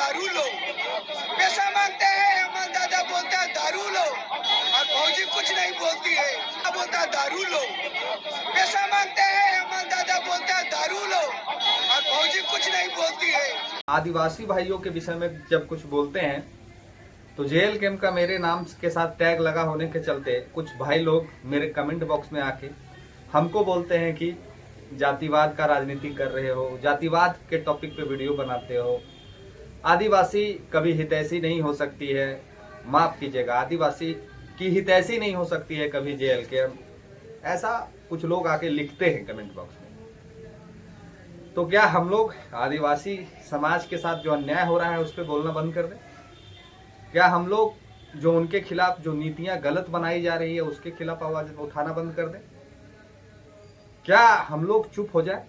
दारू लो, पैसा मांगते हैं, अमन दादा बोलता है दारू लो, और फौजी कुछ नहीं बोलती है, बोलता है दारू लो, पैसा मांगते हैं, अमन दादा बोलता है दारू लो, और फौजी कुछ नहीं बोलती है। आदिवासी भाइयों के विषय में जब कुछ बोलते हैं तो जेल कैंप का मेरे नाम के साथ टैग लगा होने के चलते कुछ भाई लोग मेरे कमेंट बॉक्स में आके हमको बोलते हैं कि जातिवाद का राजनीति कर रहे हो, जातिवाद के टॉपिक पे वीडियो बनाते हो, आदिवासी कभी हितैषी नहीं हो सकती है, माफ कीजिएगा, आदिवासी की हितैषी नहीं हो सकती है कभी जेल कैंप, ऐसा कुछ लोग आके लिखते हैं कमेंट बॉक्स में। तो क्या हम लोग आदिवासी समाज के साथ जो अन्याय हो रहा है उस पर बोलना बंद कर दें? क्या हम लोग जो उनके खिलाफ जो नीतियां गलत बनाई जा रही है उसके खिलाफ आवाज उठाना बंद कर दें? क्या हम लोग चुप हो जाए?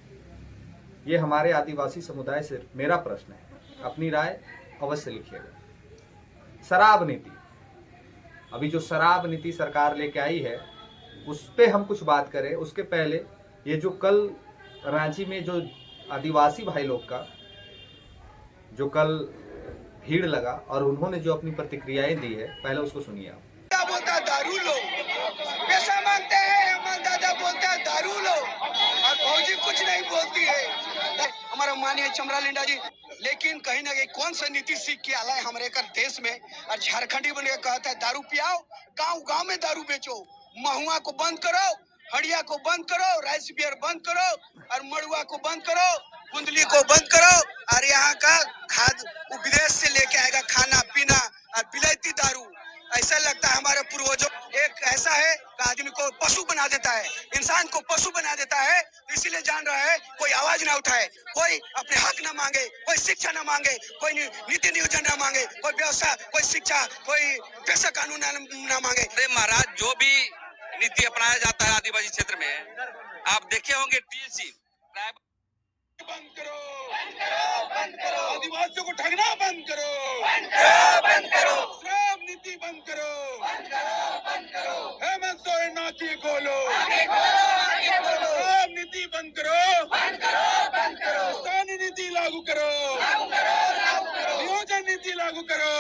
ये हमारे आदिवासी समुदाय से मेरा प्रश्न है, अपनी राय अवश्य लिखिएगा। शराब नीति, अभी जो शराब नीति सरकार लेके आई है उस पे हम कुछ बात करें। उसके पहले ये जो कल रांची में जो आदिवासी भाई लोग का जो कल भीड़ लगा और उन्होंने जो अपनी प्रतिक्रियाएं दी है, पहले उसको सुनिए आप। क्या बोलता है दारू लो, पैसा मांगते हैं, अमन दादा बोलता है दारू लो, और फौजी कुछ नहीं बोलती है, हमारा माननीय चमरा लिंडा जी। लेकिन कहीं ना कहीं कौन सा नीति सीख के आला है हमारे कर देश में, और झारखंडी बन के कहता है दारू पियाओ, गांव गांव में दारू बेचो, महुआ को बंद करो, हड़िया को बंद करो, राइस बियर बंद करो, और मड़ुआ को बंद करो, कुंडली को बंद करो, और यहाँ का खाद विदेश से लेके आएगा खाना पीना और विलायती दारू। ऐसा लगता है हमारे पूर्वजों एक ऐसा है कि आदमी को पशु बना देता है, इंसान को पशु बना देता है। इसीलिए जान रहा है कोई आवाज ना उठाए, कोई अपने हक ना मांगे, कोई शिक्षा ना मांगे, कोई नीति नियोजन ना मांगे, कोई व्यवस्था, कोई शिक्षा, कोई पैसा कानून ना मांगे। अरे महाराज, जो भी नीति अपनाया जाता है आदिवासी क्षेत्र में, आप देखे होंगे टीएसी बंद करो, बंद करो, आदिवासियों को ठगना बंद करो, बंद करो, शराब नीति बंद करो, बंद करो, हेमंत सोरेन नाथी खोलो, शराब नीति बंद करो, बंद करो, स्थानीय नीति लागू करो, नियोजन नीति लागू करो।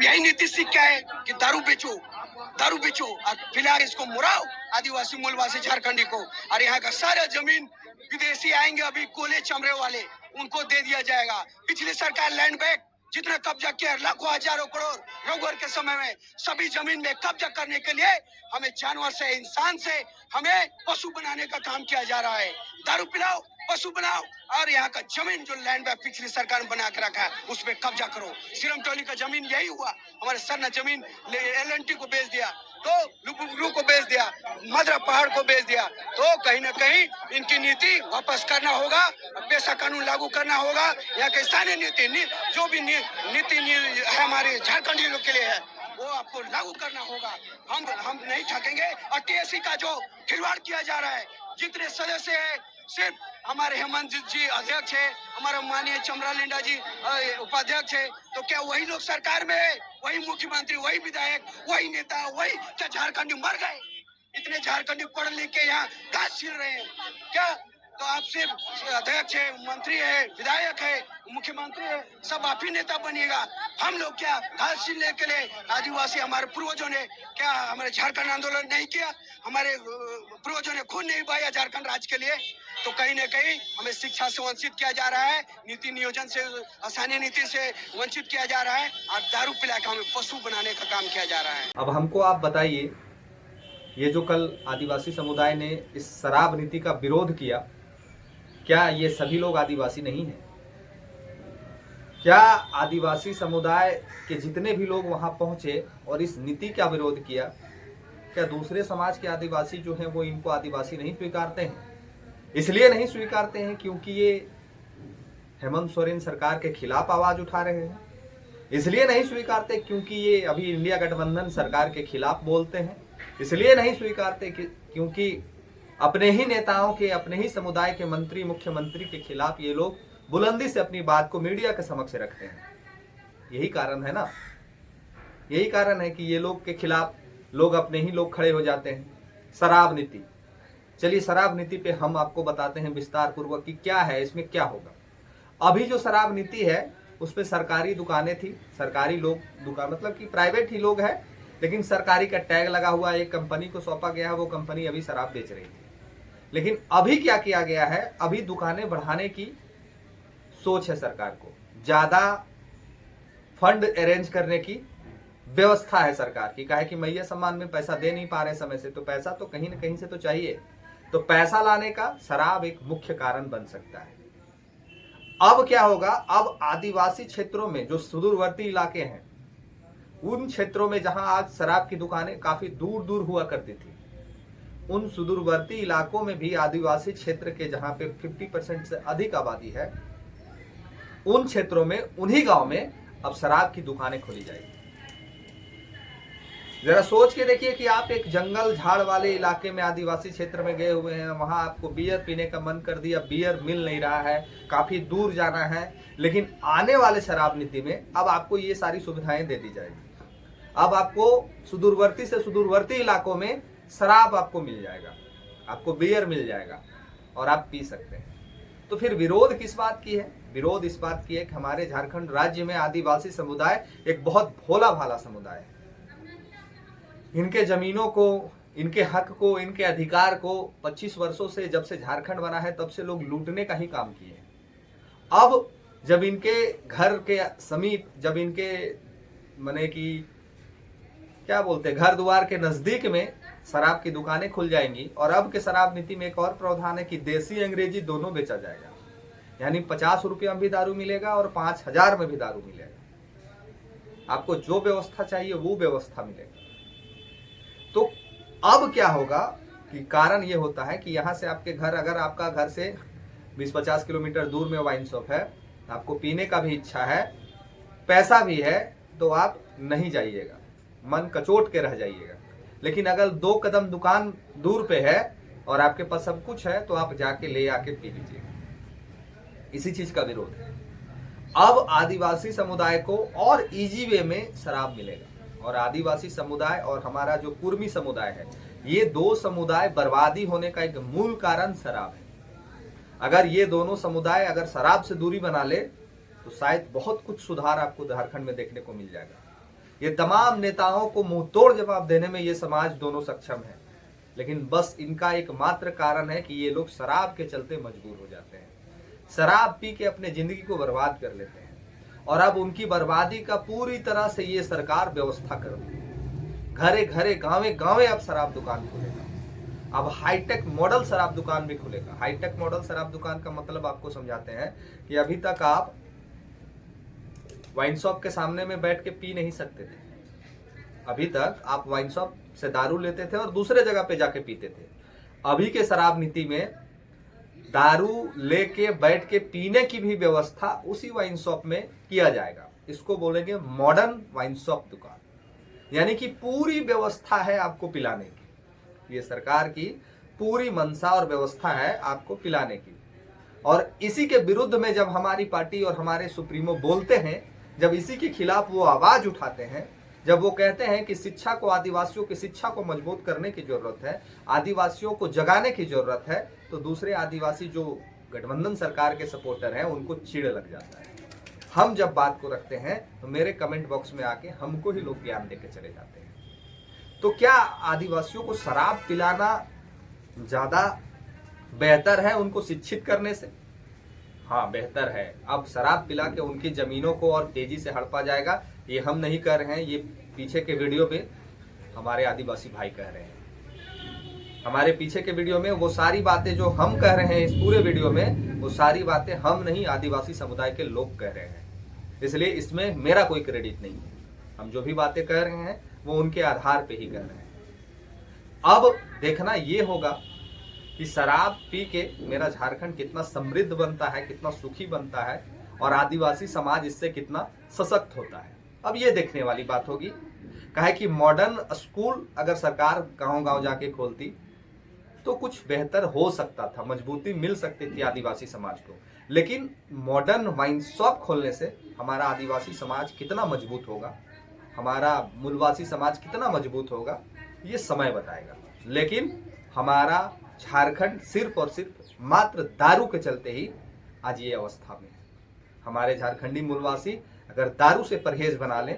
यही नीति सीख क्या है कि दारू बेचो और फिलहाल इसको मुड़ाओ आदिवासी मूलवासी झारखंडी को, और यहाँ का सारा जमीन विदेशी आएंगे अभी कोले चमड़े वाले, उनको दे दिया जाएगा। पिछली सरकार लैंड बैंक जितना कब्जा किया, लाखों हजारों करोड़ रघुवर के समय में, सभी जमीन में कब्जा करने के लिए हमें जानवर से, इंसान से हमें पशु बनाने का काम किया जा रहा है। दारू पिलाओ, पशु बनाओ, और यहाँ का जमीन जो लैंड बैंक पिछली सरकार ने बना के रखा है उस पर कब्जा करो। सिरम टोली का जमीन यही हुआ, हमारे सर ने जमीन LNT को बेच दिया, तो लुपुगुरु को बेच दिया, मदरा पहाड़ को बेच दिया। तो कहीं ना कहीं इनकी नीति वापस करना होगा, पैसा कानून लागू करना होगा। यहाँ के स्थानीय नीति जो भी नीति है हमारे झारखंडी लोग के लिए है वो आपको लागू करना होगा। हम नहीं थकेंगे। और TSC का जो खिलवाड़ किया जा रहा है, जितने सदस्य है सिर्फ हमारे हेमंत जी अध्यक्ष है, हमारा माननीय चमरा लिंडा जी उपाध्यक्ष है, तो क्या वही लोग सरकार में है, वही मुख्यमंत्री, वही विधायक, वही नेता, वही क्या झारखंडी मर गए? इतने झारखंडी पढ़ लिख के यहाँ घास छील रहे हैं क्या? तो आप सिर्फ अध्यक्ष है, मंत्री है, विधायक है, मुख्यमंत्री है, सब आप ही नेता बनिएगा। हम लोग क्या घास छीलने के लिए आदिवासी, हमारे पूर्वजों ने क्या हमारे झारखंड आंदोलन नहीं किया? हमारे पूर्वजों ने खून नहीं बहाया झारखंड राज्य के लिए? तो कहीं न कहीं हमें शिक्षा से वंचित किया जा रहा है, नीति नियोजन से, आसानी नीति से वंचित किया जा रहा है, और दारू पिला के हमें पशु बनाने का काम किया जा रहा है। अब हमको आप बताइए, ये जो कल आदिवासी समुदाय ने इस शराब नीति का विरोध किया, क्या ये सभी लोग आदिवासी नहीं हैं? क्या आदिवासी समुदाय के जितने भी लोग वहां पहुंचे और इस नीति का विरोध किया, क्या दूसरे समाज के आदिवासी जो हैं वो इनको आदिवासी नहीं स्वीकारते हैं? इसलिए नहीं स्वीकारते हैं क्योंकि ये हेमंत सोरेन सरकार के खिलाफ आवाज उठा रहे हैं? इसलिए नहीं स्वीकारते क्योंकि ये अभी इंडिया गठबंधन सरकार के खिलाफ बोलते हैं? इसलिए नहीं स्वीकारते क्योंकि अपने ही नेताओं के, अपने ही समुदाय के मंत्री, मुख्यमंत्री के खिलाफ ये लोग बुलंदी से अपनी बात को मीडिया के समक्ष रखते हैं? यही कारण है ना, यही कारण है कि ये लोग के खिलाफ लोग अपने ही लोग खड़े हो जाते हैं। शराब नीति, चलिए शराब नीति पे हम आपको बताते हैं विस्तार पूर्वक कि क्या है, इसमें क्या होगा। अभी जो शराब नीति है उस पर सरकारी दुकानें थी, सरकारी लोग दुकान मतलब कि प्राइवेट ही लोग है, लेकिन सरकारी का टैग लगा हुआ एक कंपनी को सौंपा गया है, वो कंपनी अभी शराब बेच रही थी। लेकिन अभी क्या किया गया है, अभी दुकानें बढ़ाने की सोच है सरकार को, ज्यादा फंड अरेंज करने की व्यवस्था है सरकार की। काहे कि मैया सम्मान में पैसा दे नहीं पा रहे समय से, तो पैसा तो कहीं ना कहीं से तो चाहिए, तो पैसा लाने का शराब एक मुख्य कारण बन सकता है। अब क्या होगा, अब आदिवासी क्षेत्रों में जो सुदूरवर्ती इलाके हैं, उन क्षेत्रों में जहां आज शराब की दुकानें काफी दूर दूर हुआ करती थी, उन सुदूरवर्ती इलाकों में भी आदिवासी क्षेत्र के जहां पे 50% से अधिक आबादी है, उन क्षेत्रों में, उन्हीं गांव में अब शराब की दुकानें खोली जाएगी। जरा सोच के देखिए कि आप एक जंगल झाड़ वाले इलाके में आदिवासी क्षेत्र में गए हुए हैं, वहां आपको बियर पीने का मन कर दिया, बियर मिल नहीं रहा है, काफी दूर जाना है, लेकिन आने वाले शराब नीति में अब आपको ये सारी सुविधाएं दे दी जाएगी। अब आपको सुदूरवर्ती से सुदूरवर्ती इलाकों में शराब आपको मिल जाएगा, आपको बियर मिल जाएगा और आप पी सकते हैं। तो फिर विरोध किस बात की है? विरोध इस बात की है कि हमारे झारखंड राज्य में आदिवासी समुदाय एक बहुत भोला भाला समुदाय है। इनके जमीनों को, इनके हक को, इनके अधिकार को 25 वर्षों से, जब से झारखंड बना है तब से लोग लूटने का ही काम किए। अब जब इनके घर के समीप, जब इनके माने कि क्या बोलते हैं, घर द्वार के नजदीक में शराब की दुकानें खुल जाएंगी, और अब के शराब नीति में एक और प्रावधान है कि देसी अंग्रेजी दोनों बेचा जाएगा, यानी 50 रुपया में भी दारू मिलेगा और 5000 में भी दारू मिलेगा। आपको जो व्यवस्था चाहिए वो व्यवस्था मिलेगा। तो अब क्या होगा कि कारण ये होता है कि यहां से आपके घर, अगर आपका घर से 20-50 किलोमीटर दूर में वाइन शॉप है, आपको पीने का भी इच्छा है, पैसा भी है, तो आप नहीं जाइएगा, मन कचोट के रह जाइएगा। लेकिन अगर 2 कदम दुकान दूर पे है और आपके पास सब कुछ है, तो आप जाके ले आके पी लीजिएगा। इसी चीज का विरोध है। अब आदिवासी समुदाय को और इजी वे में शराब मिलेगा, और आदिवासी समुदाय और हमारा जो कुर्मी समुदाय है, ये 2 समुदाय बर्बादी होने का एक मूल कारण शराब है। अगर ये दोनों समुदाय अगर शराब से दूरी बना ले तो शायद बहुत कुछ सुधार आपको झारखंड में देखने को मिल जाएगा। ये तमाम नेताओं को मुंह तोड़ जवाब देने में ये समाज दोनों सक्षम है, लेकिन बस इनका एकमात्र कारण है कि ये लोग शराब के चलते मजबूर हो जाते हैं, शराब पी के अपने जिंदगी को बर्बाद कर लेते हैं। और अब उनकी बर्बादी का पूरी तरह से ये सरकार व्यवस्था कर रही है। घरे घरे, गांवे गांवे अब शराब दुकान खुलेगा। अब हाईटेक मॉडल शराब दुकान भी खुलेगा। हाईटेक मॉडल शराब दुकान का मतलब आपको समझाते हैं कि अभी तक आप वाइन शॉप के सामने में बैठ के पी नहीं सकते थे। अभी तक आप वाइन शॉप से दारू लेते थे और दूसरे जगह पे जाके पीते थे। अभी के शराब नीति में दारू लेके बैठ के पीने की भी व्यवस्था उसी वाइन शॉप में किया जाएगा। इसको बोलेंगे मॉडर्न वाइन शॉप दुकान, यानी कि पूरी व्यवस्था है आपको पिलाने की। ये सरकार की पूरी मंशा और व्यवस्था है आपको पिलाने की। और इसी के विरुद्ध में जब हमारी पार्टी और हमारे सुप्रीमो बोलते हैं, जब इसी के खिलाफ वो आवाज उठाते हैं, जब वो कहते हैं कि शिक्षा को, आदिवासियों की शिक्षा को मजबूत करने की जरूरत है, आदिवासियों को जगाने की जरूरत है, तो दूसरे आदिवासी जो गठबंधन सरकार के सपोर्टर हैं उनको चिढ़ लग जाता है। हम जब बात को रखते हैं तो मेरे कमेंट बॉक्स में आके हमको ही लोग ज्ञान देके चले जाते हैं। तो क्या आदिवासियों को शराब पिलाना ज्यादा बेहतर है उनको शिक्षित करने से? हाँ, बेहतर है। अब शराब पिला के उनकी जमीनों को और तेजी से हड़पा जाएगा। ये हम नहीं कह रहे हैं, ये पीछे के वीडियो में हमारे आदिवासी भाई कह रहे हैं। हमारे पीछे के वीडियो में वो सारी बातें जो हम कह रहे हैं, इस पूरे वीडियो में वो सारी बातें हम नहीं, आदिवासी समुदाय के लोग कह रहे हैं। इसलिए इसमें मेरा कोई क्रेडिट नहीं है। हम जो भी बातें कह रहे हैं वो उनके आधार पे ही कह रहे हैं। अब देखना ये होगा कि शराब पी के मेरा झारखंड कितना समृद्ध बनता है, कितना सुखी बनता है, और आदिवासी समाज इससे कितना सशक्त होता है। अब ये देखने वाली बात होगी। कहे कि मॉडर्न स्कूल अगर सरकार गांव-गांव जाके खोलती तो कुछ बेहतर हो सकता था, मजबूती मिल सकती थी आदिवासी समाज को। लेकिन मॉडर्न वाइन शॉप खोलने से हमारा आदिवासी समाज कितना मजबूत होगा, हमारा मूलवासी समाज कितना मजबूत होगा, ये समय बताएगा। लेकिन हमारा झारखंड सिर्फ और सिर्फ मात्र दारू के चलते ही आज ये अवस्था में है। हमारे झारखंडी मूलवासी अगर दारू से परहेज बना लें,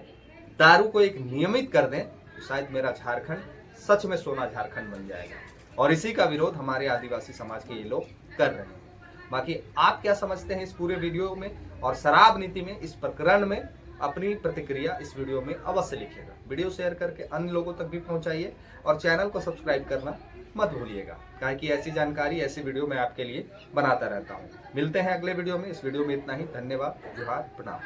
दारू को एक नियमित कर दें, तो शायद मेरा झारखंड सच में सोना झारखंड बन जाएगा। और इसी का विरोध हमारे आदिवासी समाज के ये लोग कर रहे हैं। बाकी आप क्या समझते हैं इस पूरे वीडियो में और शराब नीति में, इस प्रकरण में अपनी प्रतिक्रिया इस वीडियो में अवश्य लिखिएगा। वीडियो शेयर करके अन्य लोगों तक भी पहुंचाइए और चैनल को सब्सक्राइब करना मत भूलिएगा, काहे कि ऐसी जानकारी, ऐसी वीडियो मैं आपके लिए बनाता रहता हूं। मिलते हैं अगले वीडियो में। इस वीडियो में इतना ही। धन्यवाद, जोहार, प्रणाम।